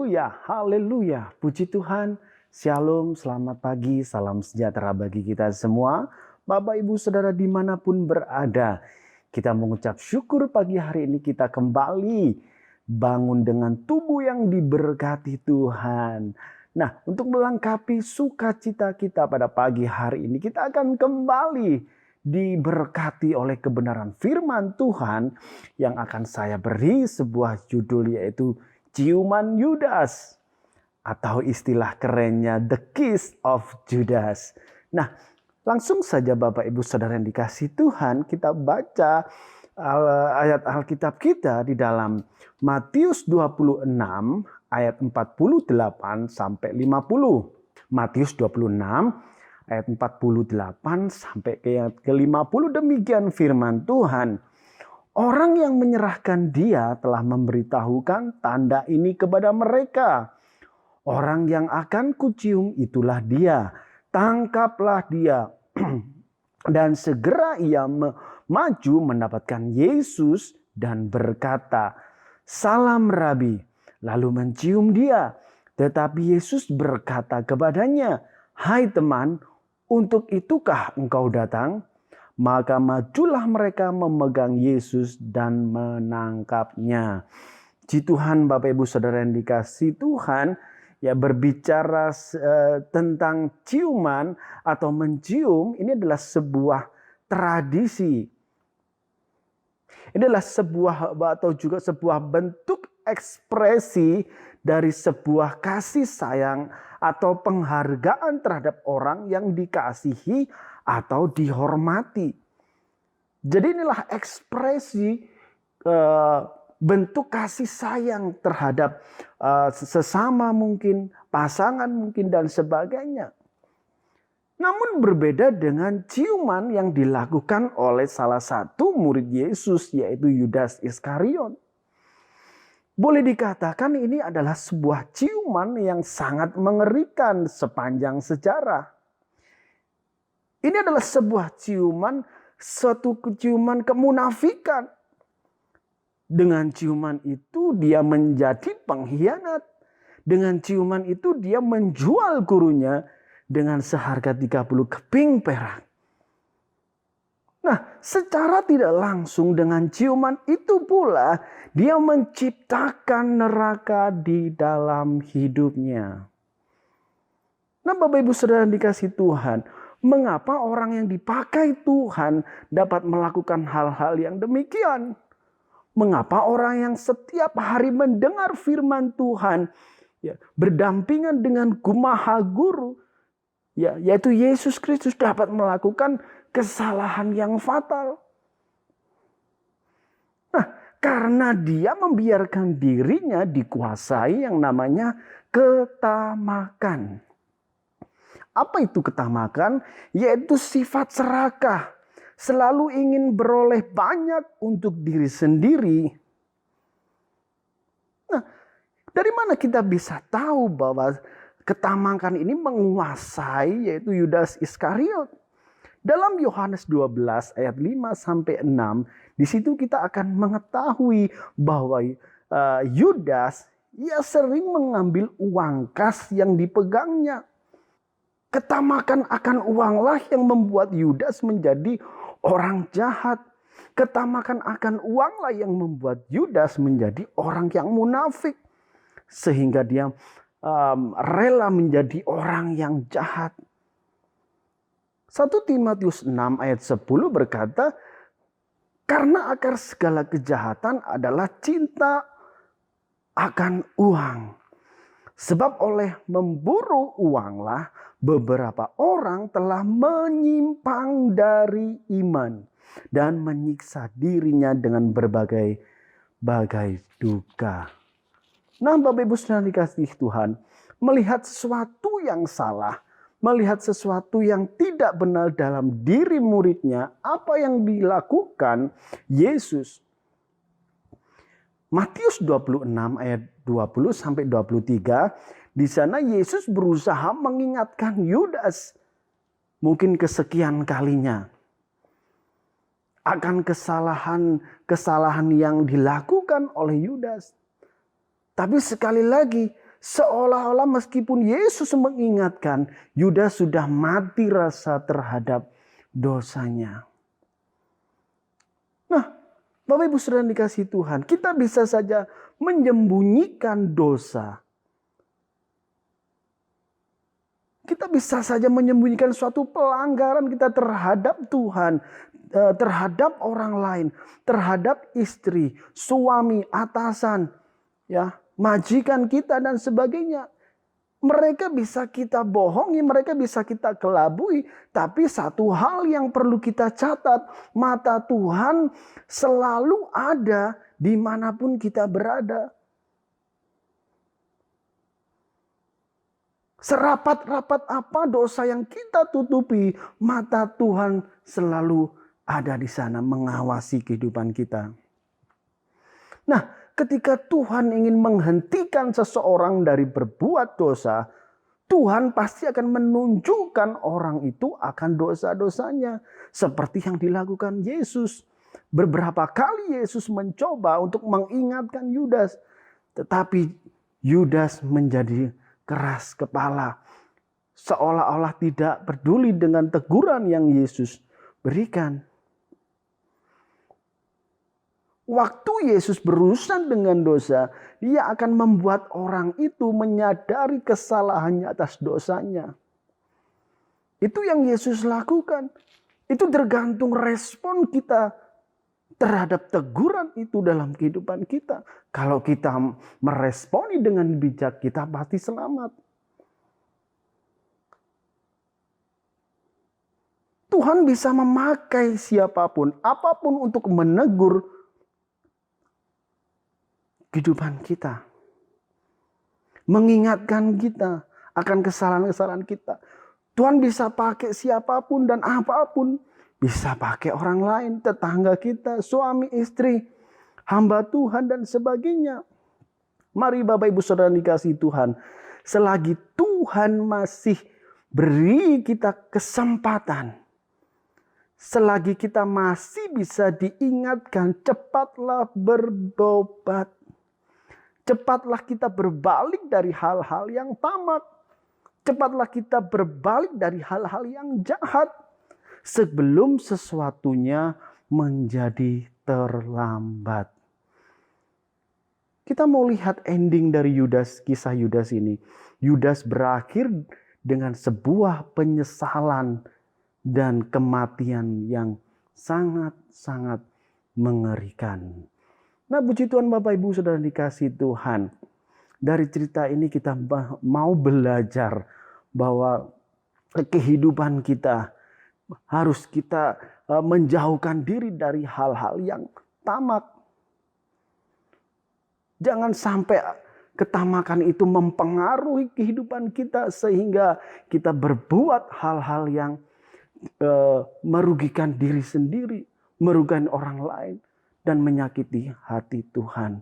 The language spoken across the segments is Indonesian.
Haleluya, haleluya. Puji Tuhan. Shalom, selamat pagi, salam sejahtera bagi kita semua. Bapak, Ibu, Saudara dimanapun berada. Kita mengucap syukur pagi hari ini kita kembali bangun dengan tubuh yang diberkati Tuhan. Nah, untuk melengkapi sukacita kita pada pagi hari ini, kita akan kembali diberkati oleh kebenaran firman Tuhan yang akan saya beri sebuah judul yaitu Ciuman Yudas, atau istilah kerennya The Kiss of Judas. Nah, langsung saja Bapak Ibu Saudara yang dikasihi Tuhan, kita baca ayat Alkitab kita di dalam Matius 26 ayat 48 sampai 50. Matius 26 ayat 48 sampai ke 50, demikian firman Tuhan. Orang yang menyerahkan dia telah memberitahukan tanda ini kepada mereka. Orang yang akan kucium itulah dia. Tangkaplah dia. Dan segera ia maju mendapatkan Yesus dan berkata, "Salam Rabi." Lalu mencium dia. Tetapi Yesus berkata kepadanya, "Hai teman, untuk itukah engkau datang?" Maka majulah mereka memegang Yesus dan menangkapnya. Puji Tuhan, Bapak Ibu Saudara yang dikasihi Tuhan, ya berbicara tentang ciuman atau mencium, ini adalah sebuah tradisi. Ini adalah sebuah atau juga sebuah bentuk ekspresi dari sebuah kasih sayang atau penghargaan terhadap orang yang dikasihi atau dihormati. Jadi inilah ekspresi bentuk kasih sayang terhadap sesama mungkin, pasangan mungkin dan sebagainya. Namun berbeda dengan ciuman yang dilakukan oleh salah satu murid Yesus, yaitu Yudas Iskariot. Boleh dikatakan ini adalah sebuah ciuman yang sangat mengerikan sepanjang sejarah. Ini adalah sebuah ciuman, suatu ciuman kemunafikan. Dengan ciuman itu dia menjadi pengkhianat. Dengan ciuman itu dia menjual gurunya dengan seharga 30 keping perak. Nah, secara tidak langsung dengan ciuman itu pula dia menciptakan neraka di dalam hidupnya. Nah, Bapak Ibu Saudara dikasihi Tuhan, mengapa orang yang dipakai Tuhan dapat melakukan hal-hal yang demikian? Mengapa orang yang setiap hari mendengar firman Tuhan, ya, berdampingan dengan Maha Guru, ya, yaitu Yesus Kristus, dapat melakukan kesalahan yang fatal? Nah, karena dia membiarkan dirinya dikuasai yang namanya ketamakan. Apa itu ketamakan? Yaitu sifat serakah. Selalu ingin beroleh banyak untuk diri sendiri. Nah, dari mana kita bisa tahu bahwa ketamakan ini menguasai yaitu Yudas Iskariot? Dalam Yohanes 12 ayat 5 sampai 6, di situ kita akan mengetahui bahwa Yudas ia sering mengambil uang kas yang dipegangnya. Ketamakan akan uanglah yang membuat Yudas menjadi orang jahat. Ketamakan akan uanglah yang membuat Yudas menjadi orang yang munafik. Sehingga dia rela menjadi orang yang jahat. 1 Timotius 6 ayat 10 berkata, "Karena akar segala kejahatan adalah cinta akan uang. Sebab oleh memburu uanglah beberapa orang telah menyimpang dari iman dan menyiksa dirinya dengan berbagai duka." Nah, Bapak Ibu Saudara dikasihi Tuhan, melihat sesuatu yang salah, melihat sesuatu yang tidak benar dalam diri muridnya, apa yang dilakukan Yesus? Matius 26 ayat 20 sampai 23, di sana Yesus berusaha mengingatkan Yudas mungkin kesekian kalinya akan kesalahan yang dilakukan oleh Yudas. Tapi sekali lagi, Seolah-olah meskipun Yesus mengingatkan, Yudas sudah mati rasa terhadap dosanya. Nah, Bapak Ibu Saudara dikasihi Tuhan, kita bisa saja menyembunyikan dosa. Kita bisa saja menyembunyikan suatu pelanggaran kita terhadap Tuhan, terhadap orang lain, terhadap istri, suami, atasan, ya, majikan kita dan sebagainya. Mereka bisa kita bohongi, mereka bisa kita kelabui. Tapi satu hal yang perlu kita catat, mata Tuhan selalu ada dimanapun kita berada. Serapat-rapat apa dosa yang kita tutupi, mata Tuhan selalu ada di sana mengawasi kehidupan kita. Nah, ketika Tuhan ingin menghentikan seseorang dari berbuat dosa, Tuhan pasti akan menunjukkan orang itu akan dosa-dosanya. Seperti yang dilakukan Yesus. Beberapa kali Yesus mencoba untuk mengingatkan Yudas. Tetapi Yudas menjadi keras kepala. Seolah-olah tidak peduli dengan teguran yang Yesus berikan. Waktu Yesus berurusan dengan dosa, Dia akan membuat orang itu menyadari kesalahannya atas dosanya. Itu yang Yesus lakukan. Itu tergantung respon kita terhadap teguran itu dalam kehidupan kita. Kalau kita meresponi dengan bijak, kita pasti selamat. Tuhan bisa memakai siapapun, apapun untuk menegur kehidupan kita. Mengingatkan kita akan kesalahan-kesalahan kita. Tuhan bisa pakai siapapun dan apapun. Bisa pakai orang lain, tetangga kita, suami, istri, hamba Tuhan dan sebagainya. Mari Bapak Ibu Saudara dikasihi Tuhan. Selagi Tuhan masih beri kita kesempatan. Selagi kita masih bisa diingatkan, cepatlah bertobat. Cepatlah kita berbalik dari hal-hal yang tamak. Cepatlah kita berbalik dari hal-hal yang jahat. Sebelum sesuatunya menjadi terlambat. Kita mau lihat ending dari Yudas, kisah Yudas ini. Yudas berakhir dengan sebuah penyesalan dan kematian yang sangat-sangat mengerikan. Nah, puji Tuhan Bapak Ibu Saudara dikasihi Tuhan. Dari cerita ini kita mau belajar bahwa kehidupan kita harus kita menjauhkan diri dari hal-hal yang tamak. Jangan sampai ketamakan itu mempengaruhi kehidupan kita sehingga kita berbuat hal-hal yang merugikan diri sendiri, merugikan orang lain, dan menyakiti hati Tuhan.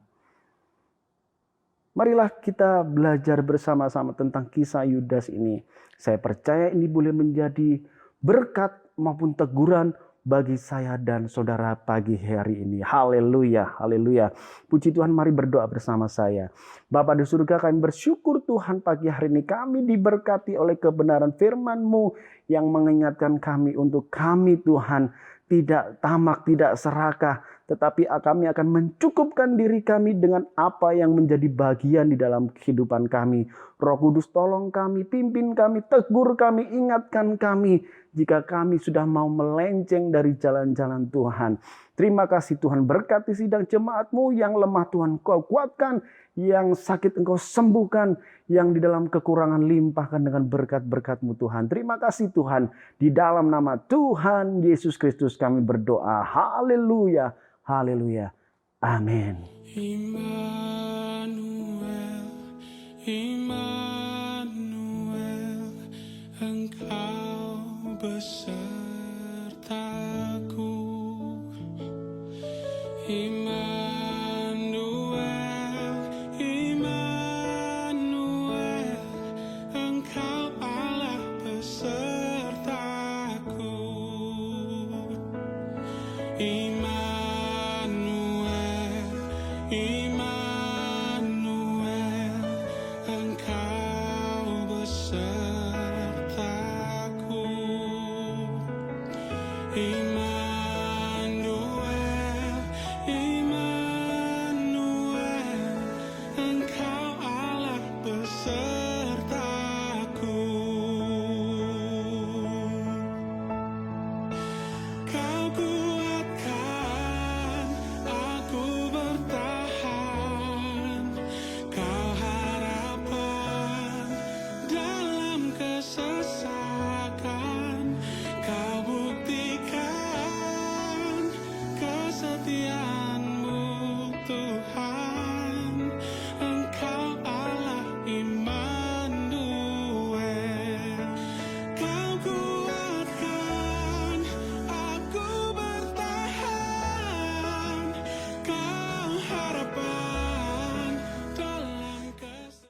Marilah kita belajar bersama-sama tentang kisah Yudas ini. Saya percaya ini boleh menjadi berkat maupun teguran bagi saya dan saudara pagi hari ini. Haleluya, haleluya. Puji Tuhan, mari berdoa bersama saya. Bapa di surga, kami bersyukur Tuhan pagi hari ini kami diberkati oleh kebenaran firman-Mu yang mengingatkan kami untuk kami Tuhan tidak tamak, tidak serakah, tetapi kami akan mencukupkan diri kami dengan apa yang menjadi bagian di dalam kehidupan kami. Roh Kudus tolong kami, pimpin kami, tegur kami, ingatkan kami jika kami sudah mau melenceng dari jalan-jalan Tuhan. Terima kasih Tuhan, berkati sidang jemaat-Mu yang lemah Tuhan Kau kuatkan, yang sakit Engkau sembuhkan, yang di dalam kekurangan limpahkan dengan berkat-berkat-Mu Tuhan. Terima kasih Tuhan, di dalam nama Tuhan Yesus Kristus kami berdoa. Haleluya, haleluya, amin. Immanuel, Immanuel, Engkau besertaku. Immanuel.